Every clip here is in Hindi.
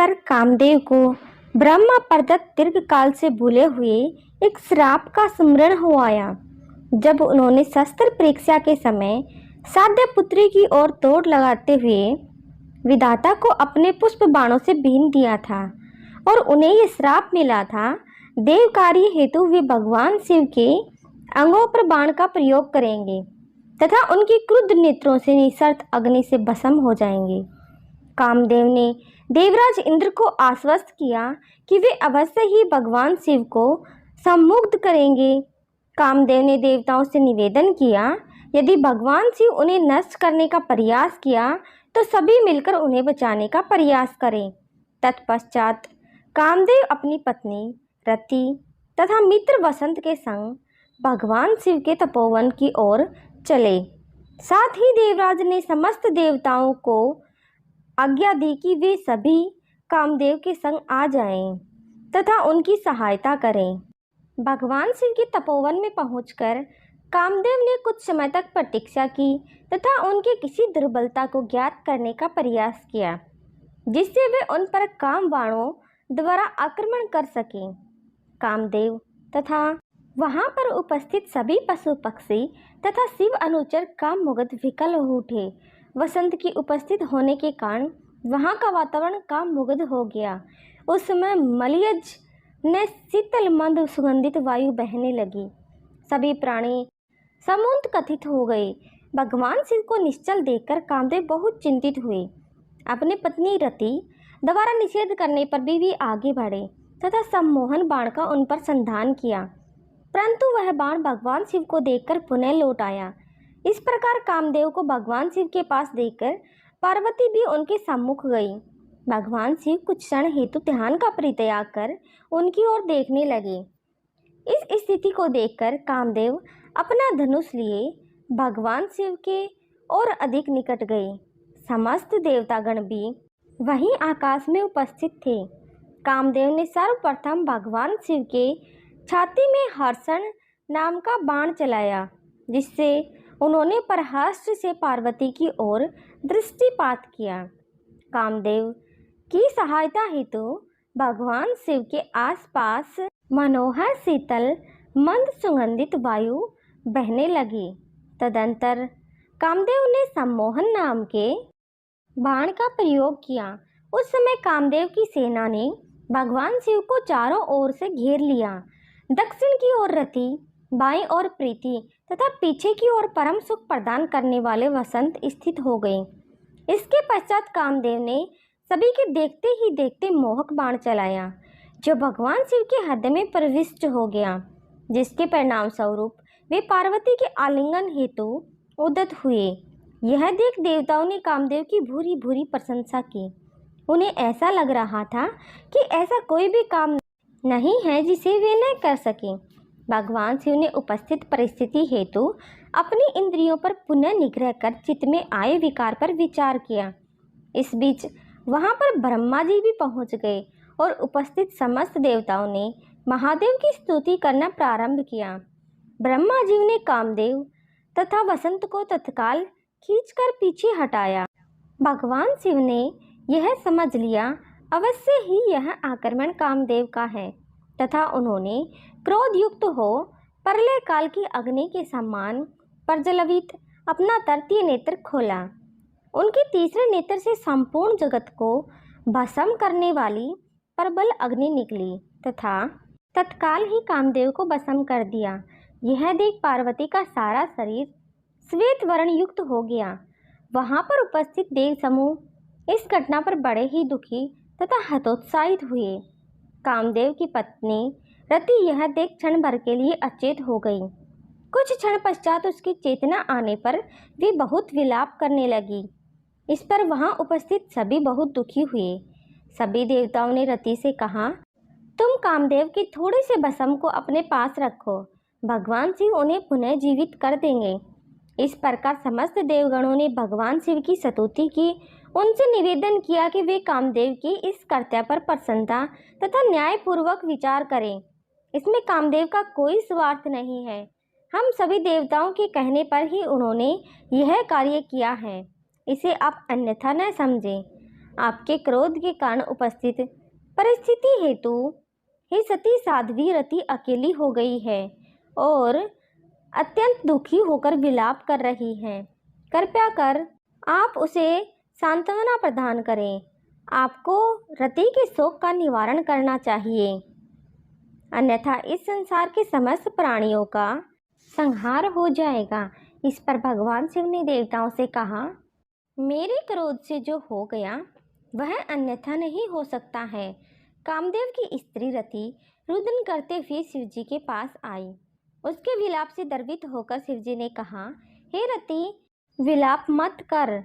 पर कामदेव को ब्रह्मा प्रदत्त दीर्घकाल से भूले हुए एक श्राप का स्मरण हो आया। जब उन्होंने शस्त्र परीक्षा के समय साध्य पुत्री की ओर दौड़ लगाते हुए विधाता को अपने पुष्प बाणों से बीन दिया था और उन्हें यह श्राप मिला था, देव कार्य हेतु वे भगवान शिव के अंगों पर बाण का प्रयोग करेंगे तथा उनकी क्रुद्ध नेत्रों से निःशर्त अग्नि से भस्म हो जाएंगे। कामदेव ने देवराज इंद्र को आश्वस्त किया कि वे अवश्य ही भगवान शिव को सम्मुग्ध करेंगे। कामदेव ने देवताओं से निवेदन किया, यदि भगवान शिव उन्हें नष्ट करने का प्रयास किया तो सभी मिलकर उन्हें बचाने का प्रयास करें। तत्पश्चात कामदेव अपनी पत्नी रति तथा मित्र वसंत के संग भगवान शिव के तपोवन की ओर चले। साथ ही देवराज ने समस्त देवताओं को आज्ञा दी कि वे सभी कामदेव के संग आ जाएं तथा उनकी सहायता करें। भगवान शिव के तपोवन में पहुंचकर कामदेव ने कुछ समय तक प्रतीक्षा की तथा उनकी किसी दुर्बलता को ज्ञात करने का प्रयास किया, जिससे वे उन पर काम बाणों द्वारा आक्रमण कर सकें। कामदेव तथा वहां पर उपस्थित सभी पशु पक्षी तथा शिव अनुचर काममुग्ध विकल हो उठे। वसंत की उपस्थित होने के कारण वहां का वातावरण काममुग्ध हो गया। उस समय मलयज ने शीतल मंद सुगंधित वायु बहने लगी। सभी प्राणी समुद्र कथित हो गए। भगवान शिव को निश्चल देखकर कामदेव बहुत चिंतित हुए। अपनी पत्नी रति द्वारा निषेध करने पर भी आगे बढ़े तथा सम्मोहन बाण का उन पर संधान किया, परंतु वह बाण भगवान शिव को देखकर पुनः लौट आया। इस प्रकार कामदेव को भगवान शिव के पास देखकर पार्वती भी उनके सम्मुख गई। भगवान शिव कुछ क्षण हेतु ध्यान का परित्याग कर उनकी ओर देखने लगे। इस स्थिति को देखकर कामदेव अपना धनुष लिए भगवान शिव के और अधिक निकट गए। समस्त देवतागण भी वहीं आकाश में उपस्थित थे। कामदेव ने सर्वप्रथम भगवान शिव के छाती में हर्षण नाम का बाण चलाया, जिससे उन्होंने परहर्ष से पार्वती की ओर दृष्टिपात किया। कामदेव की सहायता हेतु भगवान शिव के आसपास मनोहर शीतल मंद सुगंधित वायु बहने लगी। तदंतर कामदेव ने सम्मोहन नाम के बाण का प्रयोग किया। उस समय कामदेव की सेना ने भगवान शिव को चारों ओर से घेर लिया। दक्षिण की ओर रति, बाईं ओर प्रीति तथा पीछे की ओर परम सुख प्रदान करने वाले वसंत स्थित हो गए। इसके पश्चात कामदेव ने सभी के देखते ही देखते मोहक बाण चलाया, जो भगवान शिव के हृदय में प्रविष्ट हो गया, जिसके परिणाम स्वरूप वे पार्वती के आलिंगन हेतु उद्यत हुए। यह देख देवताओं ने कामदेव की भूरी भूरी प्रशंसा की। उन्हें ऐसा लग रहा था कि ऐसा कोई भी काम नहीं है जिसे वे न कर सकें। भगवान शिव ने उपस्थित परिस्थिति हेतु अपनी इंद्रियों पर पुनः निग्रह कर चित्त में आए विकार पर विचार किया। इस बीच वहां पर ब्रह्मा जी भी पहुंच गए और उपस्थित समस्त देवताओं ने महादेव की स्तुति करना प्रारंभ किया। ब्रह्मा जी ने कामदेव तथा वसंत को तत्काल खींचकर पीछे हटाया। भगवान शिव ने यह समझ लिया, अवश्य ही यह आक्रमण कामदेव का है, तथा उन्होंने क्रोध युक्त हो प्रलय काल की अग्नि के समान प्रज्वलित अपना तृतीय नेत्र खोला। उनके तीसरे नेत्र से संपूर्ण जगत को भस्म करने वाली प्रबल अग्नि निकली तथा तत्काल ही कामदेव को भस्म कर दिया। यह देख पार्वती का सारा शरीर श्वेत वर्ण युक्त हो गया। वहां पर उपस्थित देव समूह इस घटना पर बड़े ही दुखी तथा हतोत्साहित हुए। कामदेव की पत्नी रति यह देख क्षण भर के लिए अचेत हो गई। कुछ क्षण पश्चात उसकी चेतना आने पर वे बहुत विलाप करने लगी। इस पर वहां उपस्थित सभी बहुत दुखी हुए। सभी देवताओं ने रति से कहा, तुम कामदेव के थोड़े से भस्म को अपने पास रखो, भगवान शिव उन्हें पुनः जीवित कर देंगे। इस प्रकार समस्त देवगणों ने भगवान शिव की स्तुति की। उनसे निवेदन किया कि वे कामदेव की इस कर्तव्य पर प्रसन्नता तथा न्यायपूर्वक विचार करें। इसमें कामदेव का कोई स्वार्थ नहीं है। हम सभी देवताओं के कहने पर ही उन्होंने यह कार्य किया है, इसे आप अन्यथा न समझें। आपके क्रोध के कारण उपस्थित परिस्थिति हेतु ही सती साध्वी रति अकेली हो गई है और अत्यंत दुखी होकर विलाप कर रही है। कृपया कर आप उसे सांत्वना प्रदान करें। आपको रति के शोक का निवारण करना चाहिए, अन्यथा इस संसार के समस्त प्राणियों का संहार हो जाएगा। इस पर भगवान शिव ने देवताओं से कहा, मेरे क्रोध से जो हो गया वह अन्यथा नहीं हो सकता है। कामदेव की स्त्री रति रुदन करते हुए शिवजी के पास आई। उसके विलाप से द्रवित होकर शिवजी ने कहा, हे रति, विलाप मत कर।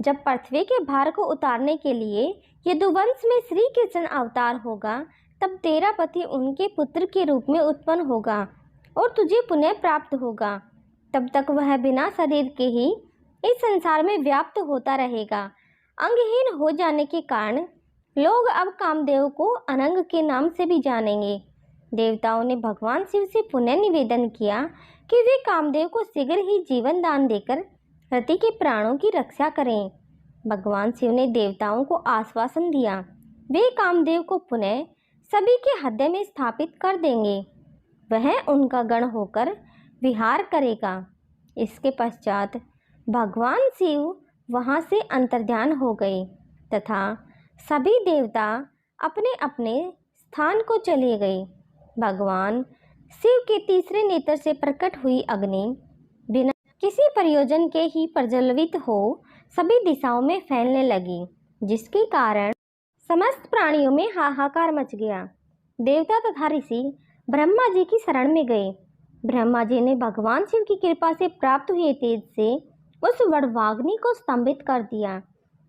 जब पृथ्वी के भार को उतारने के लिए यदुवंश में श्री कृष्ण अवतार होगा, तब तेरा पति उनके पुत्र के रूप में उत्पन्न होगा और तुझे पुनः प्राप्त होगा। तब तक वह बिना शरीर के ही इस संसार में व्याप्त होता रहेगा। अंगहीन हो जाने के कारण लोग अब कामदेव को अनंग के नाम से भी जानेंगे। देवताओं ने भगवान शिव से पुनः निवेदन किया कि वे कामदेव को शीघ्र ही जीवन दान देकर रति के प्राणों की रक्षा करें। भगवान शिव ने देवताओं को आश्वासन दिया, वे कामदेव को पुनः सभी के हृदय में स्थापित कर देंगे। वह उनका गण होकर विहार करेगा। इसके पश्चात भगवान शिव वहाँ से अंतर्ध्यान हो गए तथा सभी देवता अपने अपने स्थान को चले गए। भगवान शिव के तीसरे नेत्र से प्रकट हुई अग्नि बिना किसी प्रयोजन के ही प्रज्वलित हो सभी दिशाओं में फैलने लगी, जिसके कारण समस्त प्राणियों में हाहाकार मच गया। देवता तथा ऋषि ब्रह्मा जी की शरण में गए। ब्रह्मा जी ने भगवान शिव की कृपा से प्राप्त हुए तेज से उस वडवाग्नि को स्तंभित कर दिया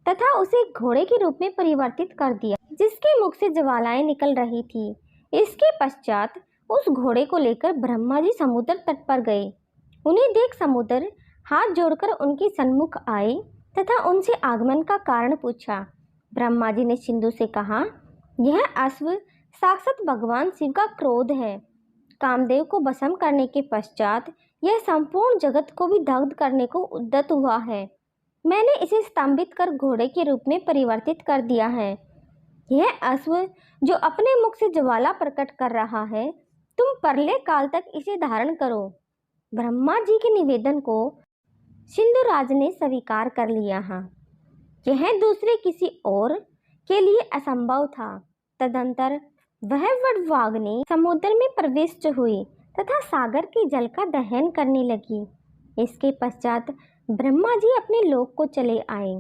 तथा उसे घोड़े के रूप में परिवर्तित कर दिया, जिसके मुख से ज्वालाएं निकल रही थी। इसके पश्चात उस घोड़े को लेकर ब्रह्मा जी समुद्र तट पर गए। उन्हें देख समुद्र हाथ जोड़कर उनके सन्मुख आए तथा उनसे आगमन का कारण पूछा। ब्रह्मा जी ने सिंधु से कहा, यह अश्व साक्षात भगवान शिव का क्रोध है। कामदेव को भस्म करने के पश्चात यह संपूर्ण जगत को भी दग्ध करने को उद्यत हुआ है। मैंने इसे स्तंभित कर घोड़े के रूप में परिवर्तित कर दिया है। यह अश्व जो अपने मुख से ज्वाला प्रकट कर रहा है, तुम परले काल तक इसे धारण करो। ब्रह्मा जी के निवेदन को सिंधुराज ने स्वीकार कर लिया है। यह दूसरे किसी और के लिए असंभव था। तदंतर वह वडवाग्नि समुद्र में प्रविष्ट हुई तथा सागर के जल का दहन करने लगी। इसके पश्चात ब्रह्मा जी अपने लोक को चले आए।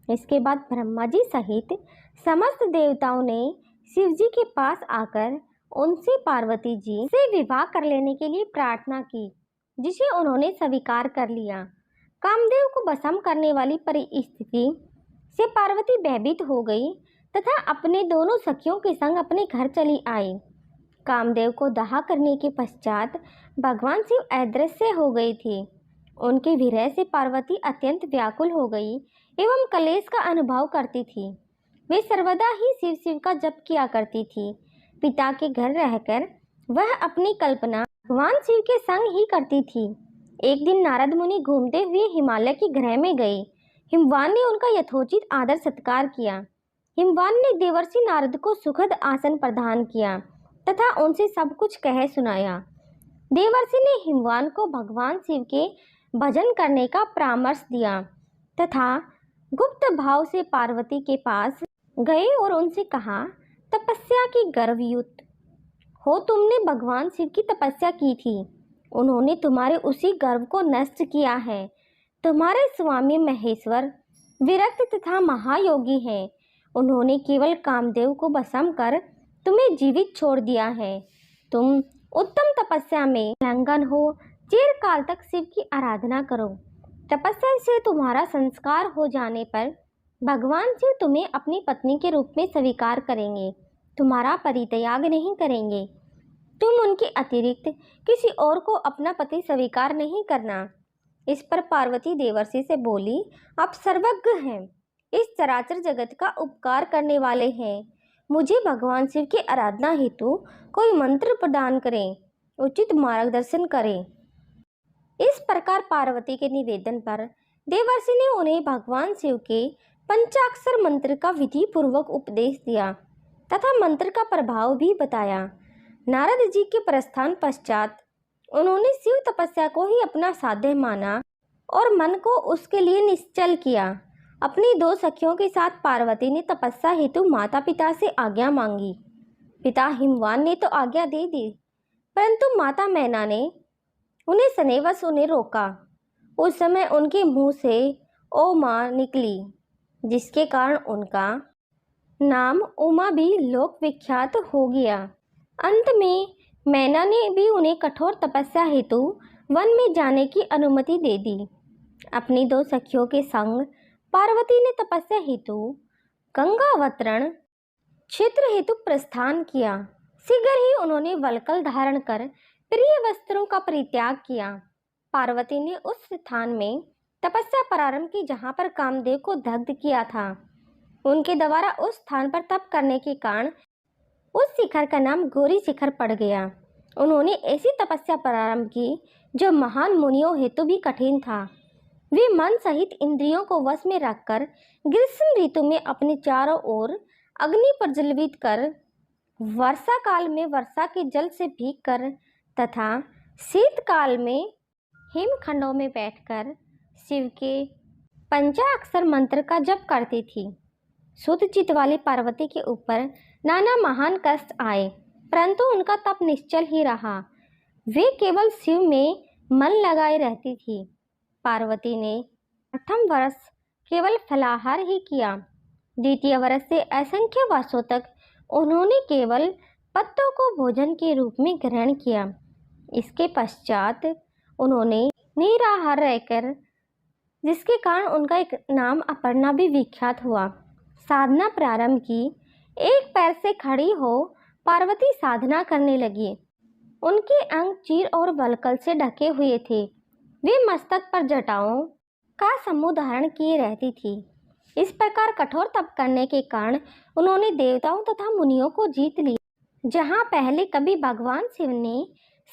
इसके बाद ब्रह्मा जी सहित समस्त देवताओं ने शिव जी के पास आकर उनसे पार्वती जी से विवाह कर लेने के लिए प्रार्थना की, जिसे उन्होंने स्वीकार कर लिया। कामदेव को भस्म करने वाली परिस्थिति से पार्वती भयभीत हो गई तथा अपने दोनों सखियों के संग अपने घर चली आई। कामदेव को दाह करने के पश्चात भगवान शिव अदृश्य हो गई थी। उनके विरह से पार्वती अत्यंत व्याकुल हो गई एवं कलेश का अनुभव करती थी। वे सर्वदा ही शिव शिव का जप किया करती थी। पिता के घर रहकर वह अपनी कल्पना भगवान शिव के संग ही करती थी। एक दिन नारद मुनि घूमते हुए हिमालय के गृह में गए। हिमवान ने उनका यथोचित आदर सत्कार किया। हिमवान ने देवर्षि नारद को सुखद आसन प्रदान किया तथा उनसे सब कुछ कह सुनाया। देवर्षि ने हिमवान को भगवान शिव के भजन करने का परामर्श दिया तथा गुप्त भाव से पार्वती के पास गए और उनसे कहा, तपस्या की गर्वयुक्त हो तुमने भगवान शिव की तपस्या की थी। उन्होंने तुम्हारे उसी गर्व को नष्ट किया है। तुम्हारे स्वामी महेश्वर विरक्त तथा महायोगी हैं। उन्होंने केवल कामदेव को भस्म कर तुम्हें जीवित छोड़ दिया है। तुम उत्तम तपस्या में लंघन हो, चिर काल तक शिव की आराधना करो। तपस्या से तुम्हारा संस्कार हो जाने पर भगवान शिव तुम्हें अपनी पत्नी के रूप में स्वीकार करेंगे, तुम्हारा परित्याग नहीं करेंगे। तुम उनके अतिरिक्त किसी और को अपना पति स्वीकार नहीं करना। इस पर पार्वती देवर्षि से बोली, आप सर्वज्ञ हैं, इस चराचर जगत का उपकार करने वाले हैं। मुझे भगवान शिव की आराधना हेतु कोई मंत्र प्रदान करें, उचित मार्गदर्शन करें। इस प्रकार पार्वती के निवेदन पर देवर्षि ने उन्हें भगवान शिव के पंचाक्षर मंत्र का विधि पूर्वक उपदेश दिया तथा मंत्र का प्रभाव भी बताया। नारद जी के प्रस्थान पश्चात उन्होंने शिव तपस्या को ही अपना साध्य माना और मन को उसके लिए निश्चल किया। अपनी दो सखियों के साथ पार्वती ने तपस्या हेतु माता पिता से आज्ञा मांगी। पिता हिमवान ने तो आज्ञा दे दी, परंतु माता मैना ने उन्हें स्नेहवश उन्हें रोका। उस समय उनके मुंह से ओ माँ निकली, जिसके कारण उनका नाम उमा भी लोक विख्यात हो गया। अंत में मैना ने भी उन्हें कठोर तपस्या हेतु वन में जाने की अनुमति दे दी। अपनी दो सखियों के संग पार्वती ने तपस्या हेतु गंगावतरण क्षेत्र हेतु प्रस्थान किया। शीघ्र ही उन्होंने वल्कल धारण कर प्रिय वस्त्रों का परित्याग किया। पार्वती ने उस स्थान में तपस्या प्रारंभ की जहाँ पर कामदेव को दग्ध किया था। उनके द्वारा उस स्थान पर तप करने के कारण उस शिखर का नाम गौरी शिखर पड़ गया। उन्होंने ऐसी तपस्या प्रारंभ की जो महान मुनियों हेतु भी कठिन था। वे मन सहित इंद्रियों को वश में रखकर ग्रीष्म ऋतु में अपने चारों ओर अग्नि प्रज्वलित कर, वर्षा काल में वर्षा के जल से भीग कर तथा शीतकाल में हिमखंडों में बैठकर शिव के पंचाक्षर मंत्र का जप करती थी। शुद्ध चित्त वाली पार्वती के ऊपर नाना महान कष्ट आए, परंतु उनका तप निश्चल ही रहा। वे केवल शिव में मन लगाए रहती थी। पार्वती ने प्रथम वर्ष केवल फलाहार ही किया। द्वितीय वर्ष से असंख्य वर्षों तक उन्होंने केवल पत्तों को भोजन के रूप में ग्रहण किया। इसके पश्चात उन्होंने निराहार रहकर, जिसके कारण उनका एक नाम अपर्णा भी विख्यात हुआ, साधना प्रारंभ की। एक पैर से खड़ी हो पार्वती साधना करने लगी। उनके अंग चीर और वल्कल से ढके हुए थे। वे मस्तक पर जटाओं का समूह धारण किए रहती थी। इस प्रकार कठोर तप करने के कारण उन्होंने देवताओं तथा मुनियों को जीत लिया। जहाँ पहले कभी भगवान शिव ने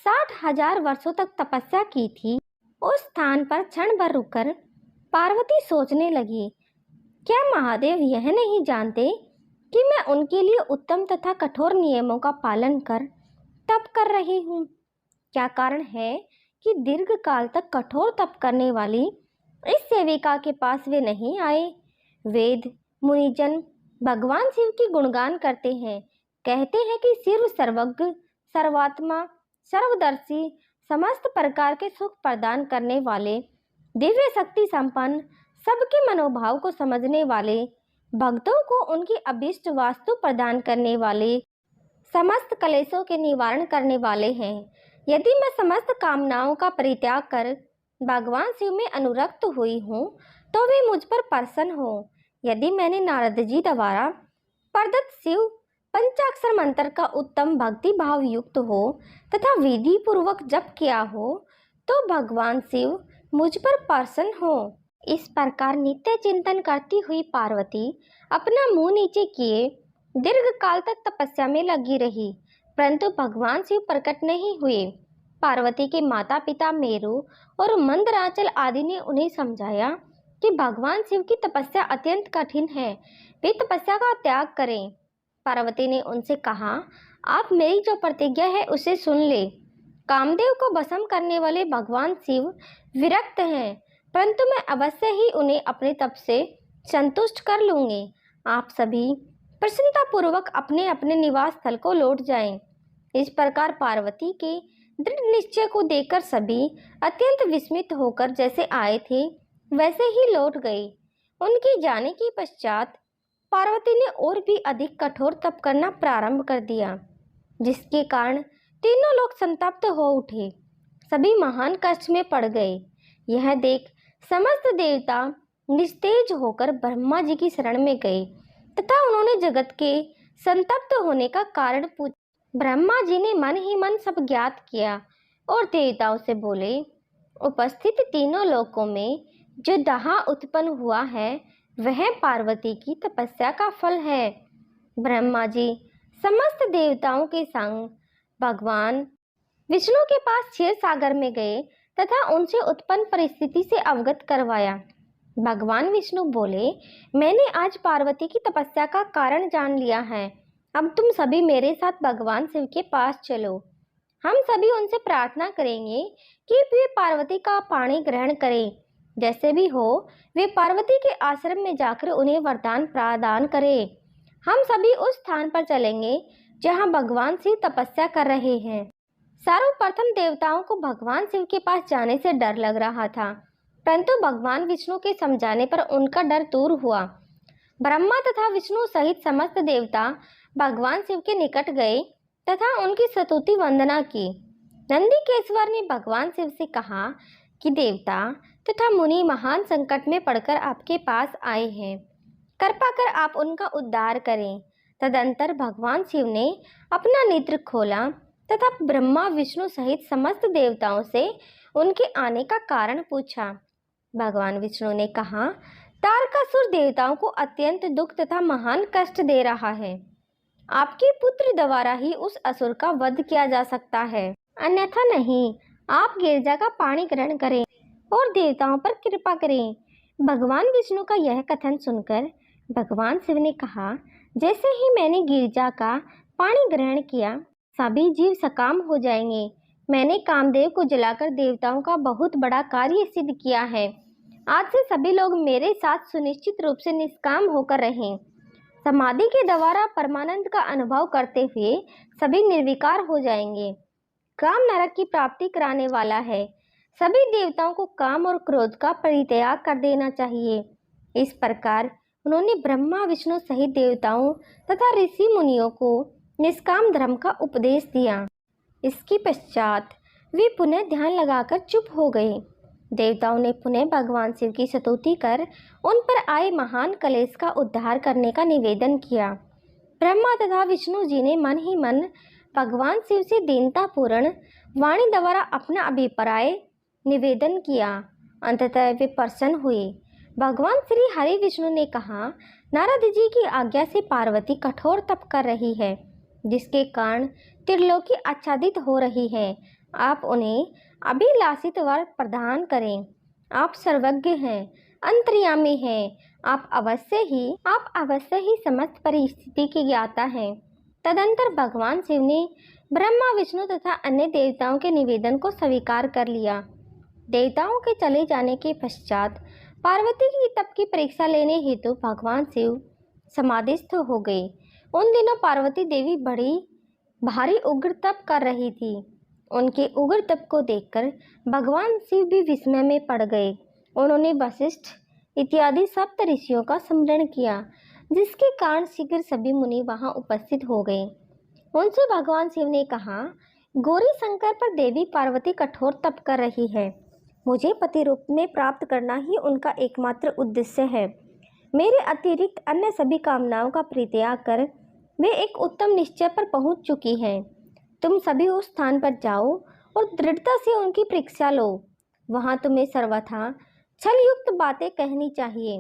60,000 वर्षों तक तपस्या की थी, उस स्थान पर क्षण भर रुककर पार्वती सोचने लगी, क्या महादेव यह नहीं जानते कि मैं उनके लिए उत्तम तथा कठोर नियमों का पालन कर तप कर रही हूँ? क्या कारण है कि दीर्घ काल तक कठोर तप करने वाली इस सेविका के पास वे नहीं आए? वेद मुनिजन भगवान शिव की गुणगान करते हैं, कहते हैं कि शिव सर्वज्ञ, सर्वात्मा, सर्वदर्शी, समस्त प्रकार के सुख प्रदान करने वाले, दिव्य शक्ति संपन्न, सबके मनोभाव को समझने वाले, भक्तों को उनकी अभीष्ट वास्तु प्रदान करने वाले, समस्त क्लेशों के निवारण करने वाले हैं। यदि मैं समस्त कामनाओं का परित्याग कर भगवान शिव में अनुरक्त हुई हूँ तो वे मुझ पर प्रसन्न हो। यदि मैंने नारद जी द्वारा प्रदत्त शिव पंचाक्षर मंत्र का उत्तम भक्ति भाव युक्त हो तथा विधि पूर्वक जप किया हो तो भगवान शिव मुझ पर प्रसन्न हो। इस प्रकार नित्य चिंतन करती हुई पार्वती अपना मुंह नीचे किए दीर्घ काल तक तपस्या में लगी रही, परंतु भगवान शिव प्रकट नहीं हुए। पार्वती के माता पिता मेरु और मंदराचल आदि ने उन्हें समझाया कि भगवान शिव की तपस्या अत्यंत कठिन है, वे तपस्या का त्याग करें। पार्वती ने उनसे कहा, आप मेरी जो प्रतिज्ञा है उसे सुन ले। कामदेव को भस्म करने वाले भगवान शिव विरक्त हैं, परंतु मैं अवश्य ही उन्हें अपने तप से संतुष्ट कर लूँगी। आप सभी प्रसन्नतापूर्वक अपने अपने निवास स्थल को लौट जाएं। इस प्रकार पार्वती के दृढ़ निश्चय को देखकर सभी अत्यंत विस्मित होकर जैसे आए थे वैसे ही लौट गए। उनके जाने के पश्चात पार्वती ने और भी अधिक कठोर तप करना प्रारंभ कर दिया, जिसके कारण तीनों लोग संतप्त हो उठे, सभी महान कष्ट में पड़ गए। यह देख समस्त देवता निस्तेज होकर ब्रह्मा जी की शरण में गए तथा उन्होंने जगत के संतप्त होने का कारण पूछा। ब्रह्मा जी ने मन ही मन सब ज्ञात किया और देवताओं से बोले, उपस्थित तीनों लोकों में जो दहा उत्पन्न हुआ है वह पार्वती की तपस्या का फल है। ब्रह्मा जी समस्त देवताओं के संग भगवान विष्णु के पास क्षीर सागर में गए तथा उनसे उत्पन्न परिस्थिति से अवगत करवाया। भगवान विष्णु बोले, मैंने आज पार्वती की तपस्या का कारण जान लिया है। अब तुम सभी मेरे साथ भगवान शिव के पास चलो। हम सभी उनसे प्रार्थना करेंगे कि वे पार्वती का पाणी ग्रहण करें। जैसे भी हो, वे पार्वती के आश्रम में जाकर उन्हें वरदान प्रदान करें। हम सभी उस स्थान पर चलेंगे जहां भगवान शिव तपस्या कर रहे हैं। सर्वप्रथम देवताओं को भगवान शिव के पास जाने से डर लग रहा था, परंतु भगवान विष्णु के समझाने पर उनका डर दूर हुआ। ब्रह्मा तथा विष्णु सहित समस्त देवता भगवान शिव के निकट गए तथा उनकी स्तुति वंदना की। नंदीकेश्वर ने भगवान शिव से कहा कि देवता तथा मुनि महान संकट में पड़कर आपके पास आए हैं, कृपा कर आप उनका उद्धार करें। तदंतर भगवान शिव ने अपना नेत्र खोला तथा ब्रह्मा विष्णु सहित समस्त देवताओं से उनके आने का कारण पूछा। भगवान विष्णु ने कहा, तारकासुर देवताओं को अत्यंत दुख तथा महान कष्ट दे रहा है। आपके पुत्र द्वारा ही उस असुर का वध किया जा सकता है, अन्यथा नहीं। आप गिरजा का पानी ग्रहण करें और देवताओं पर कृपा करें। भगवान विष्णु का यह कथन सुनकर भगवान शिव ने कहा, जैसे ही मैंने गिरजा का पानी ग्रहण किया, सभी जीव सकाम हो जाएंगे। मैंने कामदेव को जलाकर देवताओं का बहुत बड़ा कार्य सिद्ध किया है। आज से सभी लोग मेरे साथ सुनिश्चित रूप से निष्काम होकर रहें। समाधि के द्वारा परमानंद का अनुभव करते हुए सभी निर्विकार हो जाएंगे। काम नरक की प्राप्ति कराने वाला है। सभी देवताओं को काम और क्रोध का परित्याग कर देना चाहिए। इस प्रकार उन्होंने ब्रह्मा विष्णु सहित देवताओं तथा ऋषि मुनियों को निष्काम धर्म का उपदेश दिया। इसके पश्चात वे पुनः ध्यान लगाकर चुप हो गए। देवताओं ने पुनः भगवान शिव की स्तुति कर उन पर आए महान कलेश का उद्धार करने का निवेदन किया। ब्रह्मा तथा विष्णु जी ने मन ही मन भगवान शिव से दीनतापूर्ण वाणी द्वारा अपना अभिप्राय निवेदन किया। अंततः वे प्रसन्न हुए। भगवान श्री हरि विष्णु ने कहा, नारद जी की आज्ञा से पार्वती कठोर तप कर रही है, जिसके कारण त्रिलोकी आच्छादित हो रही है। आप उन्हें अभिलाषित वर प्रदान करें। आप सर्वज्ञ हैं, अंतर्यामी हैं। आप अवश्य ही समस्त परिस्थिति के ज्ञाता हैं। तदंतर भगवान शिव ने ब्रह्मा विष्णु तथा अन्य देवताओं के निवेदन को स्वीकार कर लिया। देवताओं के चले जाने के पश्चात पार्वती की तप की परीक्षा लेने हेतु भगवान शिव समाधिस्थ हो गए। उन दिनों पार्वती देवी बड़ी भारी उग्र तप कर रही थी। उनके उग्र तप को देखकर भगवान शिव भी विस्मय में पड़ गए। उन्होंने वशिष्ठ इत्यादि सप्त ऋषियों का स्मरण किया, जिसके कारण शीघ्र सभी मुनि वहां उपस्थित हो गए। उनसे भगवान शिव ने कहा, गौरी शंकर पर देवी पार्वती कठोर तप कर रही है। मुझे पति रूप में प्राप्त करना ही उनका एकमात्र उद्देश्य है। मेरे अतिरिक्त अन्य सभी कामनाओं का परित्याग कर वे एक उत्तम निश्चय पर पहुंच चुकी हैं। तुम सभी उस स्थान पर जाओ और दृढ़ता से उनकी परीक्षा लो। वहां तुम्हें सर्वथा छलयुक्त बातें कहनी चाहिए।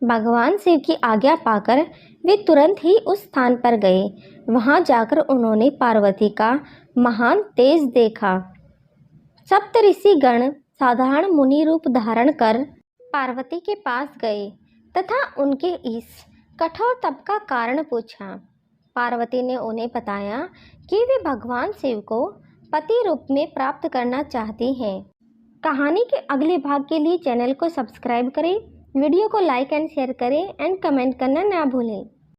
भगवान शिव की आज्ञा पाकर वे तुरंत ही उस स्थान पर गए। वहां जाकर उन्होंने पार्वती का महान तेज देखा। सप्तऋषि गण साधारण मुनि रूप धारण कर पार्वती के पास गए तथा उनके इस कठोर तप का कारण पूछा। पार्वती ने उन्हें बताया कि वे भगवान शिव को पति रूप में प्राप्त करना चाहती हैं। कहानी के अगले भाग के लिए चैनल को सब्सक्राइब करें, वीडियो को लाइक एंड शेयर करें एंड कमेंट करना ना भूलें।